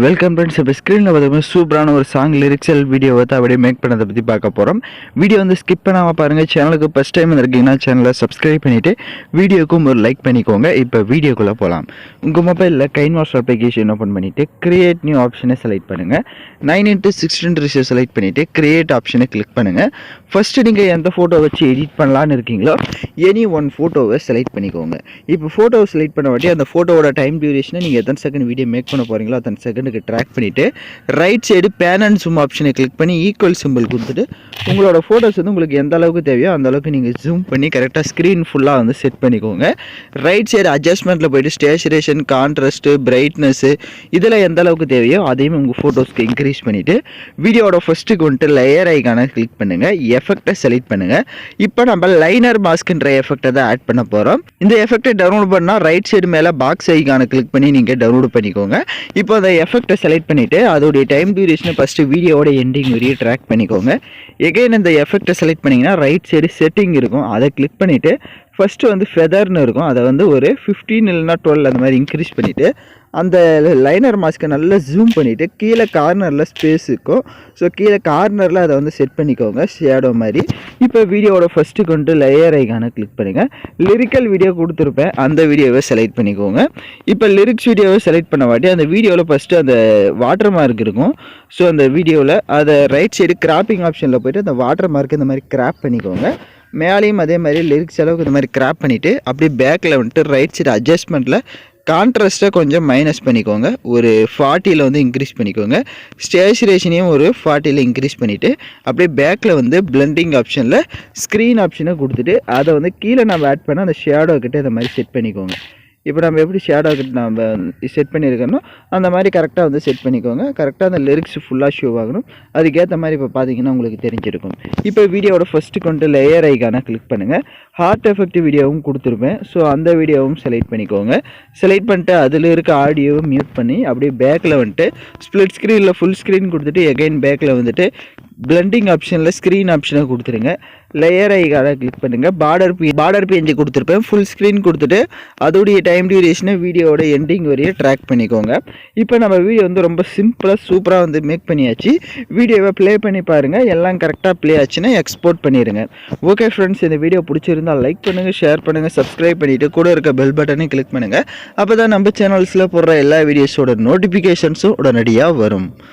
Welcome friends. இப்போ ஸ்க்ரீனில் பார்த்தீங்கன்னா சூப்பரான ஒரு சாங் லிரிக்ஸல் வீடியோ வந்து அப்படியே மேக் பண்ணதை பற்றி பார்க்க போகிறோம். வீடியோ வந்து ஸ்கிப் பண்ணாமல் பாருங்கள். சேனலுக்கு ஃபஸ்ட் டைம் இருக்கீங்கன்னா சேனலை சப்ஸ்கிரைப் பண்ணிவிட்டு வீடியோக்கும் ஒரு லைக் பண்ணிக்கோங்க. இப்போ வீடியோக்குள்ளே போகலாம். உங்கள் மொபைலில் கைன்வாஷ் அப்ளிகேஷன் ஓப்பன் பண்ணிவிட்டு கிரியேட் நியூ ஆப்ஷனை செலக்ட் பண்ணுங்கள். 9:16 ரேஷியோ செலக்ட் பண்ணிவிட்டு கிரியேட் ஆப்ஷனை கிளிக் பண்ணுங்கள். ஃபஸ்ட்டு நீங்கள் எந்த ஃபோட்டோ வச்சு எடிட் பண்ணலான்னு இருக்கீங்களோ எனி ஒன் ஃபோட்டோவை செலக்ட் பண்ணிக்கோங்க. இப்போ ஃபோட்டோவை செலக்ட் பண்ண வாட்டி அந்த ஃபோட்டோவோட டைம் டியூரேஷனை நீங்கள் எத்தனை செகண்ட் வீடியோ மேக் பண்ண போகிறீங்களோ அத்தனை செகண்டுக்கு ட்ராக் பண்ணிவிட்டு right side pan and zoom ஆப்ஷனை கிளிக் பண்ணி ஈக்குவல் சிம்பிள் கொடுத்துட்டு உங்களோட ஃபோட்டோஸ் வந்து உங்களுக்கு எந்த அளவுக்கு தேவையோ அந்த அளவுக்கு நீங்கள் ஜூம் பண்ணி கரெக்டாக ஸ்க்ரீன் ஃபுல்லாக வந்து செட் பண்ணிக்கோங்க. ரைட் சைடு அட்ஜஸ்ட்மெண்ட்டில் போய்ட்டு ஸ்டேச்சுரேஷன், கான்ட்ராஸ்ட்டு, பிரைட்னஸ்ஸு இதில் எந்த அளவுக்கு தேவையோ அதையும் உங்கள் ஃபோட்டோஸ்க்கு இன்க்ரீஸ் பண்ணிவிட்டு வீடியோட ஃபஸ்ட்டுக்கு வந்துட்டு லேயர் ஐக்கான கிளிக் பண்ணுங்கள். எஃபெக்டை செலக்ட் பண்ணுங்கள். இப்போ நம்ம லைனர் மாஸ்க்ன்ற எஃபெக்டை தான் ஆட் பண்ண போகிறோம். இந்த எஃபெக்டை டவுன்லோட் பண்ணால் ரைட் சைடு மேலே பாக்ஸ் ஐக்கான கிளிக் பண்ணி நீங்கள் டவுன்லோட் பண்ணிக்கோங்க. இப்போ அந்த எஃபெக்டை செலக்ட் பண்ணிவிட்டு அதோடைய டைம் டியூரேஷனை ஃபஸ்ட்டு வீடியோவோட எண்டிங் வரையும் ட்ராக் பண்ணிக்கோங்க. எகைன் இந்த எஃபெக்டை செலக்ட் பண்ணிங்கன்னா ரைட் சைடு செட்டிங் இருக்கும், அதை கிளிக் பண்ணிவிட்டு ஃபஸ்ட்டு வந்து ஃபெதர்னு இருக்கும், அதை வந்து ஒரு 15 இல்லைனா 12 அந்த மாதிரி இன்க்ரீஸ் பண்ணிவிட்டு அந்த லைனர் மாஸ்க்கை நல்லா ஜூம் பண்ணிவிட்டு கீழே கார்னரில் ஸ்பேஸ் இருக்கும். ஸோ கீழே கார்னரில் அதை வந்து செட் பண்ணிக்கோங்க ஷேடோ மாதிரி. இப்போ வீடியோவோட ஃபஸ்ட்டுக்கு வந்துட்டு லேயர் ஐக்கான கிளிக் பண்ணுங்கள். லிரிக்கல் வீடியோ கொடுத்துருப்பேன், அந்த வீடியோவை செலக்ட் பண்ணிக்கோங்க. இப்போ லிரிக்ஸ் வீடியோவை செலக்ட் பண்ண வாட்டி அந்த வீடியோவில் ஃபஸ்ட்டு அந்த வாட்டர் மார்க் இருக்கும். ஸோ அந்த வீடியோவில் அதை ரைட் சைடு கிராப்பிங் ஆப்ஷனில் போய்ட்டு அந்த வாட்டர் மார்க் இந்த மாதிரி கிராப் பண்ணிக்கோங்க. மேலேயும் அதே மாதிரி லிரிக்ஸ் அளவுக்கு இந்த மாதிரி கிராப் பண்ணிவிட்டு அப்படியே பேக்கில் வந்துட்டு ரைட் சைடு அட்ஜஸ்ட்மெண்ட்டில் கான்ட்ராஸ்ட்டை கொஞ்சம் மைனஸ் பண்ணிக்கோங்க. ஒரு 40 வந்து இன்க்ரீஸ் பண்ணிக்கோங்க. ஸ்டேச்சுரேஷனையும் ஒரு 40 இன்க்ரீஸ் பண்ணிவிட்டு அப்படியே பேக்கில் வந்து பிளெண்டிங் ஆப்ஷனில் ஸ்க்ரீன் ஆப்ஷனை கொடுத்துட்டு அதை வந்து கீழே நம்ம ஆட் பண்ண அந்த ஷேடோ கிட்ட இந்த மாதிரி செட் பண்ணிக்கோங்க. இப்போ நம்ம எப்படி ஷேடோ கிட்ட நம்ம செட் பண்ணியிருக்கோமோ அந்த மாதிரி கரெக்டாக வந்து செட் பண்ணிக்கோங்க. கரெக்டாக அந்த லிரிக்ஸ் ஃபுல்லாக ஷோ ஆகணும். அதுக்கேற்ற மாதிரி இப்போ பார்த்தீங்கன்னா உங்களுக்கு தெரிஞ்சிருக்கும். இப்போ வீடியோவோட ஃபஸ்ட்டு கொண்டு லேயர் ஐக்கான கிளிக் பண்ணுங்கள். ஹார்ட் எஃபெக்ட் வீடியோவும் கொடுத்துருப்பேன். ஸோ அந்த வீடியோவும் செலக்ட் பண்ணிக்கோங்க. செலக்ட் பண்ணிட்டு அதில் இருக்க ஆடியோவை மியூட் பண்ணி அப்படியே பேக்கில் வந்துட்டு ஸ்ப்ளிட் ஸ்க்ரீனில் ஃபுல் ஸ்க்ரீன் கொடுத்துட்டு எகைன் பேக்கில் வந்துட்டு பிளெண்டிங் ஆப்ஷனில் ஸ்க்ரீன் ஆப்ஷனை கொடுத்துருங்க. லேயர் ஐக்கான கிளிக் பண்ணுங்கள். பார்டர் பேஞ்சு கொடுத்துருப்பேன். ஃபுல் ஸ்க்ரீன் கொடுத்துட்டு அதோடைய டைம் டியூரேஷனை வீடியோவோட எண்டிங் வரையும் ட்ராக் பண்ணிக்கோங்க. இப்போ நம்ம வீடியோ வந்து ரொம்ப சிம்பிளாக சூப்பராக வந்து மேக் பண்ணியாச்சு. வீடியோவை ப்ளே பண்ணி பாருங்கள். எல்லாம் கரெக்டாக ப்ளே ஆச்சுன்னா எக்ஸ்போர்ட் பண்ணிடுங்க. ஓகே ஃப்ரெண்ட்ஸ், இந்த வீடியோ பிடிச்சிருந்தால் லைக் பண்ணுங்கள், ஷேர் பண்ணுங்கள், சப்ஸ்கிரைப் பண்ணிவிட்டு கூட இருக்க பெல் பட்டனை கிளிக் பண்ணுங்கள். அப்போ தான் நம்ம சேனல்ஸில் போடுற எல்லா வீடியோஸோட நோட்டிஃபிகேஷன்ஸும் உடனடியாக வரும்.